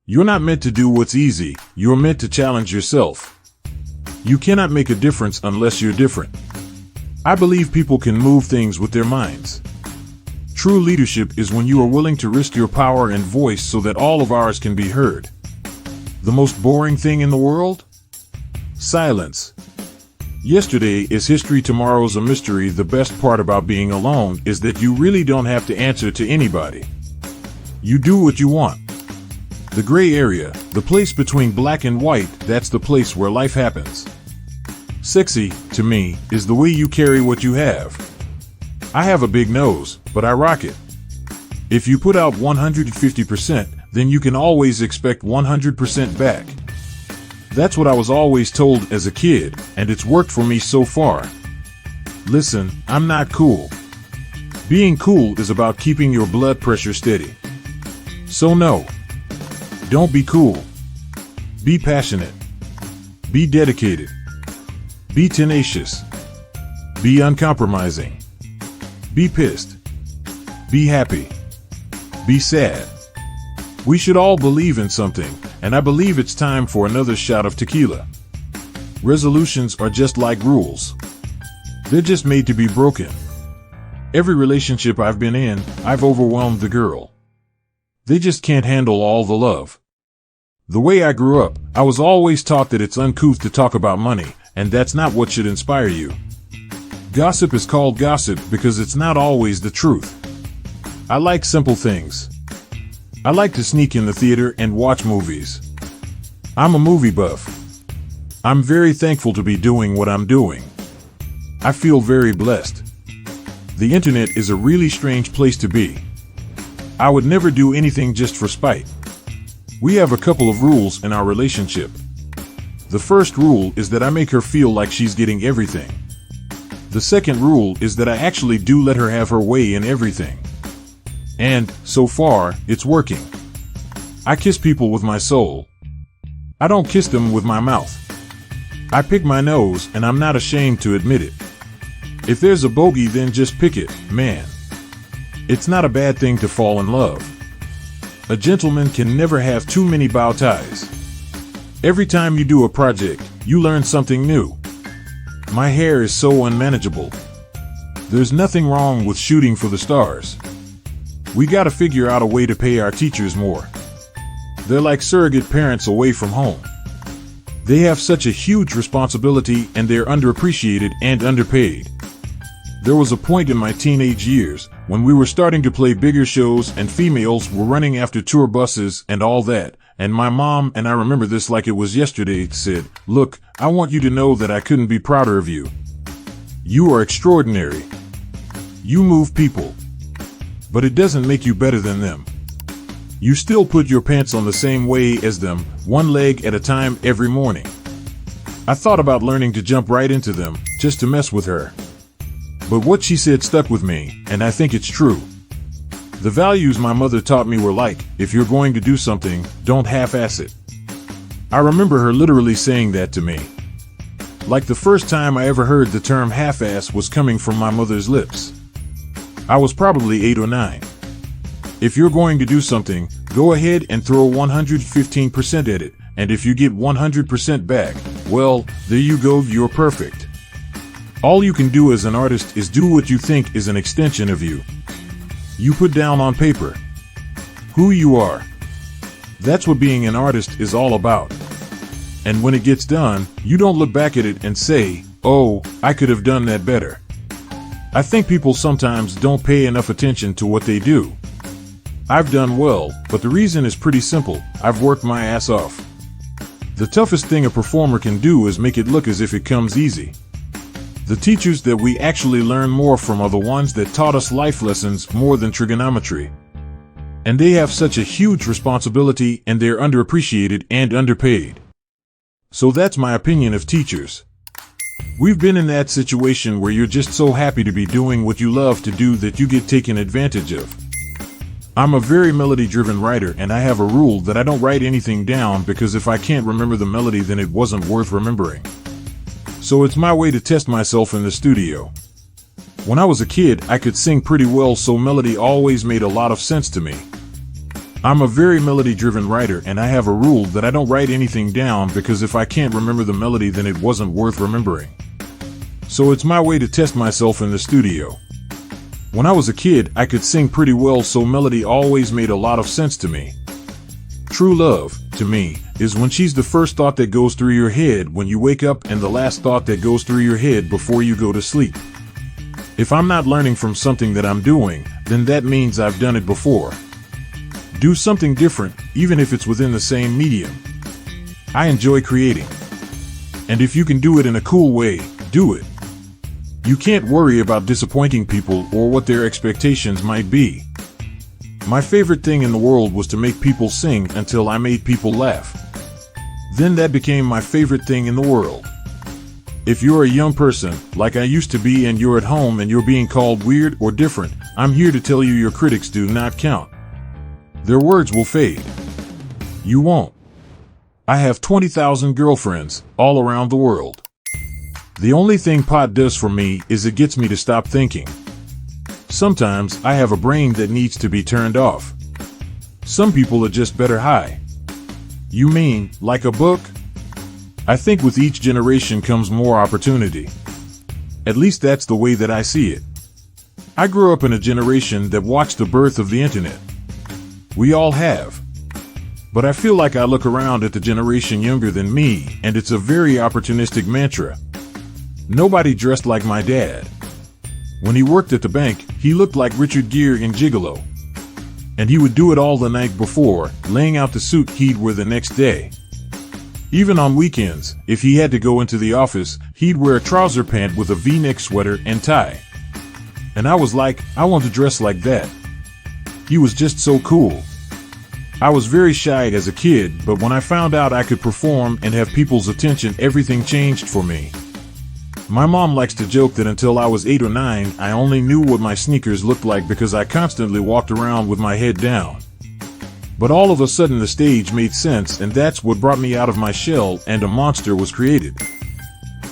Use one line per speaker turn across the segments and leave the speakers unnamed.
You're not meant to do what's easy, you're meant to challenge yourself. You cannot make a difference unless you're different. I believe people can move things with their minds. True leadership is when you are willing to risk your power and voice so that all of ours can be heard. The most boring thing in the world? Silence. Yesterday is history, tomorrow's a mystery. The best part about being alone is that you really don't have to answer to anybody. You do what you want. The gray area, the place between black and white, that's the place where life happens. Sexy, to me, is the way you carry what you have. I have a big nose, but I rock it. If you put out 150%, then you can always expect 100% back. That's what I was always told as a kid, and it's worked for me so far. Listen, I'm not cool. Being cool is about keeping your blood pressure steady. So no. Don't be cool. Be passionate. Be dedicated. Be tenacious. Be uncompromising. Be pissed. Be happy. Be sad. We should all believe in something, and I believe it's time for another shot of tequila. Resolutions are just like rules. They're just made to be broken. Every relationship I've been in, I've overwhelmed the girl. They just can't handle all the love. The way I grew up, I was always taught that it's uncouth to talk about money, and that's not what should inspire you. Gossip is called gossip because it's not always the truth. I like simple things. I like to sneak in the theater and watch movies. I'm a movie buff. I'm very thankful to be doing what I'm doing. I feel very blessed. The internet is a really strange place to be. I would never do anything just for spite. We have a couple of rules in our relationship. The first rule is that I make her feel like she's getting everything. The second rule is that I actually do let her have her way in everything. And, so far, it's working. I kiss people with my soul. I don't kiss them with my mouth. I pick my nose, and I'm not ashamed to admit it. If there's a bogey, then just pick it, man. It's not a bad thing to fall in love. A gentleman can never have too many bow ties. Every time you do a project, you learn something new. My hair is so unmanageable. There's nothing wrong with shooting for the stars. We gotta figure out a way to pay our teachers more. They're like surrogate parents away from home. They have such a huge responsibility and they're underappreciated and underpaid. There was a point in my teenage years when we were starting to play bigger shows and females were running after tour buses and all that, and my mom, and I remember this like it was yesterday, said, "Look, I want you to know that I couldn't be prouder of you. You are extraordinary. You move people. But it doesn't make you better than them. You still put your pants on the same way as them, one leg at a time every morning." I thought about learning to jump right into them, just to mess with her. But what she said stuck with me, and I think it's true. The values my mother taught me were like, if you're going to do something, don't half-ass it. I remember her literally saying that to me. Like the first time I ever heard the term half-ass was coming from my mother's lips. I was probably 8 or 9. If you're going to do something, go ahead and throw 115% at it, and if you get 100% back, well, there you go, you're perfect. All you can do as an artist is do what you think is an extension of you. You put down on paper who you are. That's what being an artist is all about. And when it gets done, you don't look back at it and say, "Oh, I could have done that better." I think people sometimes don't pay enough attention to what they do. I've done well, but the reason is pretty simple. I've worked my ass off. The toughest thing a performer can do is make it look as if it comes easy. The teachers that we actually learn more from are the ones that taught us life lessons more than trigonometry. And they have such a huge responsibility and they're underappreciated and underpaid. So that's my opinion of teachers. We've been in that situation where you're just so happy to be doing what you love to do that you get taken advantage of. I'm a very melody-driven writer, and I have a rule that I don't write anything down because if I can't remember the melody, then it wasn't worth remembering. So it's my way to test myself in the studio. When I was a kid, I could sing pretty well, so melody always made a lot of sense to me. I'm a very melody-driven writer, and I have a rule that I don't write anything down because if I can't remember the melody, then it wasn't worth remembering. So it's my way to test myself in the studio. When I was a kid, I could sing pretty well, so melody always made a lot of sense to me. True love, to me, is when she's the first thought that goes through your head when you wake up and the last thought that goes through your head before you go to sleep. If I'm not learning from something that I'm doing, then that means I've done it before. Do something different, even if it's within the same medium. I enjoy creating. And if you can do it in a cool way, do it. You can't worry about disappointing people or what their expectations might be. My favorite thing in the world was to make people sing until I made people laugh. Then that became my favorite thing in the world. If you're a young person, like I used to be, and you're at home and you're being called weird or different, I'm here to tell you your critics do not count. Their words will fade. You won't. I have 20,000 girlfriends all around the world. The only thing pot does for me is it gets me to stop thinking. Sometimes I have a brain that needs to be turned off. Some people are just better high. You mean, like a book? I think with each generation comes more opportunity. At least that's the way that I see it. I grew up in a generation that watched the birth of the internet. We all have. But I feel like I look around at the generation younger than me, and it's a very opportunistic mantra. Nobody dressed like my dad. When he worked at the bank, he looked like Richard Gere in Gigolo. And he would do it all the night before, laying out the suit he'd wear the next day. Even on weekends, if he had to go into the office, he'd wear a trouser pant with a V-neck sweater and tie. And I was like, I want to dress like that. He was just so cool. I was very shy as a kid, but when I found out I could perform and have people's attention, everything changed for me. My mom likes to joke that until I was 8 or 9, I only knew what my sneakers looked like because I constantly walked around with my head down. But all of a sudden the stage made sense, and that's what brought me out of my shell, and a monster was created.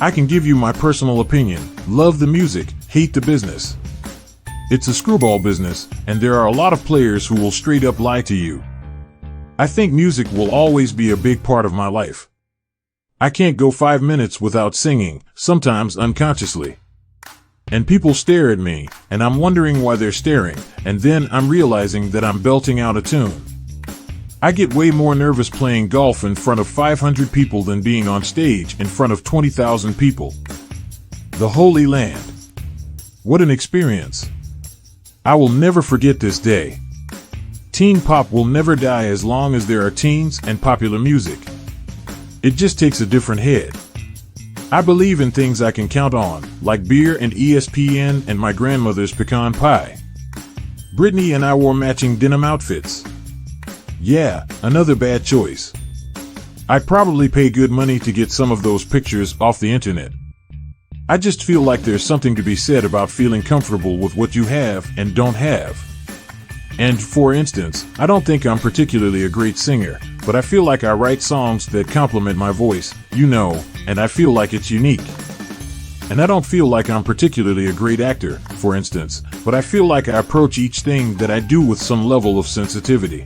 I can give you my personal opinion. Love the music, hate the business. It's a screwball business, and there are a lot of players who will straight up lie to you. I think music will always be a big part of my life. I can't go 5 minutes without singing, sometimes unconsciously. And people stare at me, and I'm wondering why they're staring, and then I'm realizing that I'm belting out a tune. I get way more nervous playing golf in front of 500 people than being on stage in front of 20,000 people. The Holy Land. What an experience. I will never forget this day. Teen pop will never die as long as there are teens and popular music. It just takes a different head. I believe in things I can count on, like beer and ESPN and my grandmother's pecan pie. Brittany and I wore matching denim outfits. Yeah, another bad choice. I'd probably pay good money to get some of those pictures off the internet. I just feel like there's something to be said about feeling comfortable with what you have and don't have. And, for instance, I don't think I'm particularly a great singer, but I feel like I write songs that complement my voice, and I feel like it's unique. And I don't feel like I'm particularly a great actor, for instance, but I feel like I approach each thing that I do with some level of sensitivity.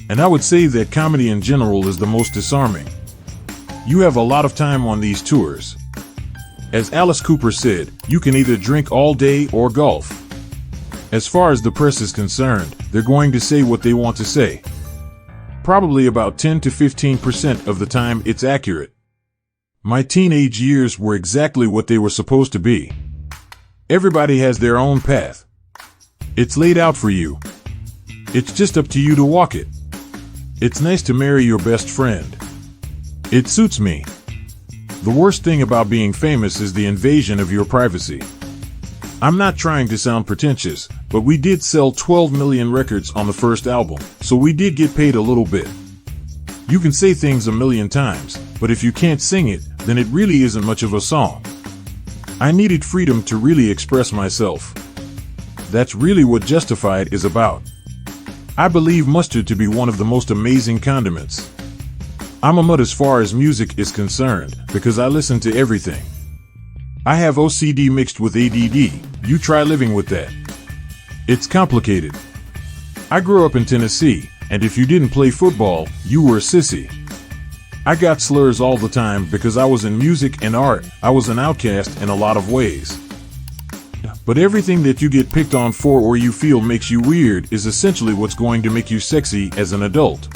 And I would say that comedy in general is the most disarming. You have a lot of time on these tours. As Alice Cooper said, you can either drink all day or golf. As far as the press is concerned, they're going to say what they want to say. Probably about 10 to 15% of the time it's accurate. My teenage years were exactly what they were supposed to be. Everybody has their own path. It's laid out for you. It's just up to you to walk it. It's nice to marry your best friend. It suits me. The worst thing about being famous is the invasion of your privacy. I'm not trying to sound pretentious, but we did sell 12 million records on the first album, so we did get paid a little bit. You can say things a million times, but if you can't sing it, then it really isn't much of a song. I needed freedom to really express myself. That's really what Justified is about. I believe mustard to be one of the most amazing condiments. I'm a mutt as far as music is concerned, because I listen to everything. I have OCD mixed with ADD. You try living with that. It's complicated. I grew up in Tennessee, and if you didn't play football, you were a sissy. I got slurs all the time because I was in music and art. I was an outcast in a lot of ways. But everything that you get picked on for or you feel makes you weird is essentially what's going to make you sexy as an adult.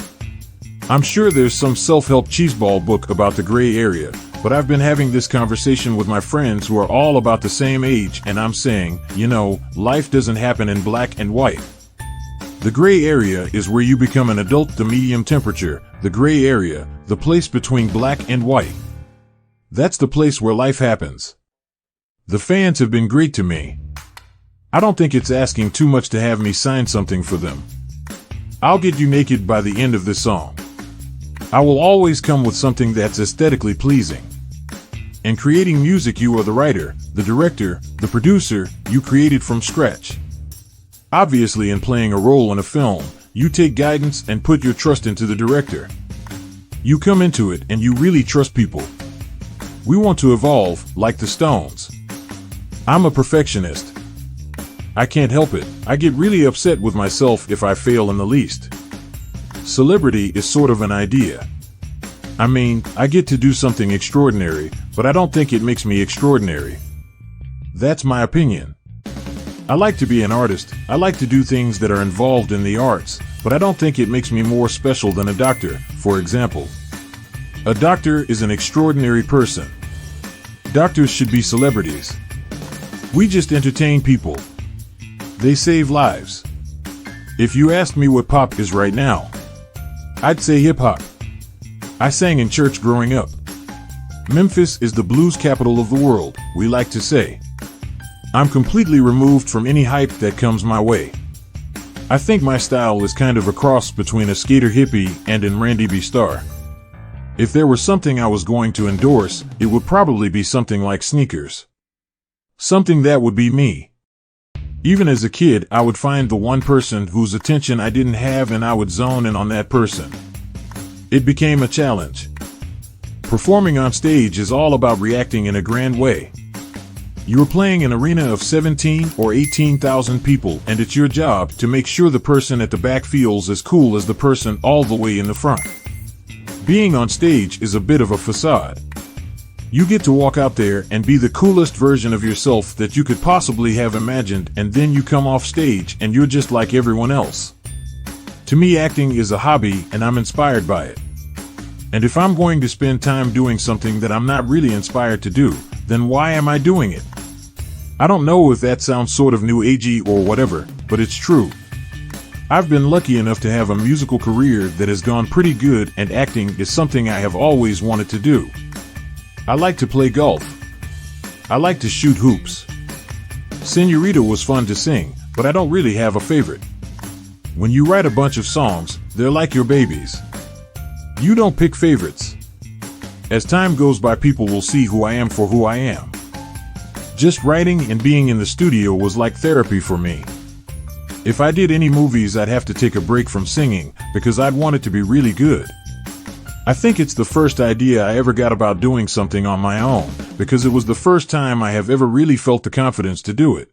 I'm sure there's some self-help cheeseball book about the gray area, but I've been having this conversation with my friends who are all about the same age, and I'm saying, life doesn't happen in black and white. The gray area is where you become an adult, the medium temperature, the gray area, the place between black and white. That's the place where life happens. The fans have been great to me. I don't think it's asking too much to have me sign something for them. I'll get you naked by the end of this song. I will always come with something that's aesthetically pleasing. In creating music, you are the writer, the director, the producer, you created from scratch. Obviously, in playing a role in a film, you take guidance and put your trust into the director. You come into it and you really trust people. We want to evolve, like the Stones. I'm a perfectionist. I can't help it. I get really upset with myself if I fail in the least. Celebrity is sort of an idea. I mean, I get to do something extraordinary, but I don't think it makes me extraordinary. That's my opinion. I like to be an artist. I like to do things that are involved in the arts, but I don't think it makes me more special than a doctor, for example. A doctor is an extraordinary person. Doctors should be celebrities. We just entertain people. They save lives. If you asked me what pop is right now, I'd say hip-hop. I sang in church growing up. Memphis is the blues capital of the world, we like to say. I'm completely removed from any hype that comes my way. I think my style is kind of a cross between a skater hippie and an Randy B. Starr. If there was something I was going to endorse, it would probably be something like sneakers. Something that would be me. Even as a kid, I would find the one person whose attention I didn't have and I would zone in on that person. It became a challenge. Performing on stage is all about reacting in a grand way. You are playing an arena of 17 or 18,000 people, and it's your job to make sure the person at the back feels as cool as the person all the way in the front. Being on stage is a bit of a facade. You get to walk out there and be the coolest version of yourself that you could possibly have imagined, and then you come off stage and you're just like everyone else. To me, acting is a hobby and I'm inspired by it. And if I'm going to spend time doing something that I'm not really inspired to do, then why am I doing it? I don't know if that sounds sort of new agey or whatever, but it's true. I've been lucky enough to have a musical career that has gone pretty good, and acting is something I have always wanted to do. I like to play golf. I like to shoot hoops. Señorita was fun to sing, but I don't really have a favorite. When you write a bunch of songs, they're like your babies. You don't pick favorites. As time goes by, people will see who I am for who I am. Just writing and being in the studio was like therapy for me. If I did any movies, I'd have to take a break from singing because I'd want it to be really good. I think it's the first idea I ever got about doing something on my own, because it was the first time I have ever really felt the confidence to do it.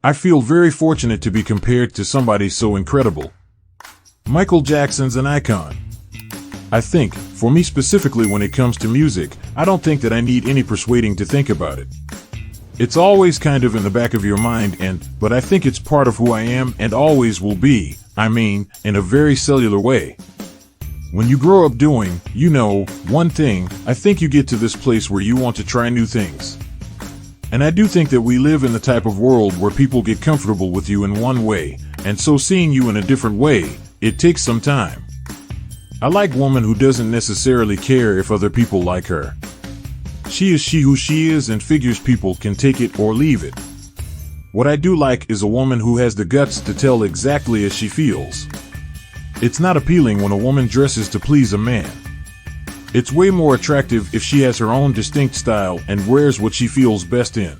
I feel very fortunate to be compared to somebody so incredible. Michael Jackson's an icon. I think, for me specifically when it comes to music, I don't think that I need any persuading to think about it. It's always kind of in the back of your mind, but I think it's part of who I am and always will be, in a very cellular way. When you grow up doing, one thing, I think you get to this place where you want to try new things. And I do think that we live in the type of world where people get comfortable with you in one way, and so seeing you in a different way, it takes some time. I like a woman who doesn't necessarily care if other people like her. She is who she is and figures people can take it or leave it. What I do like is a woman who has the guts to tell exactly as she feels. It's not appealing when a woman dresses to please a man. It's way more attractive if she has her own distinct style and wears what she feels best in.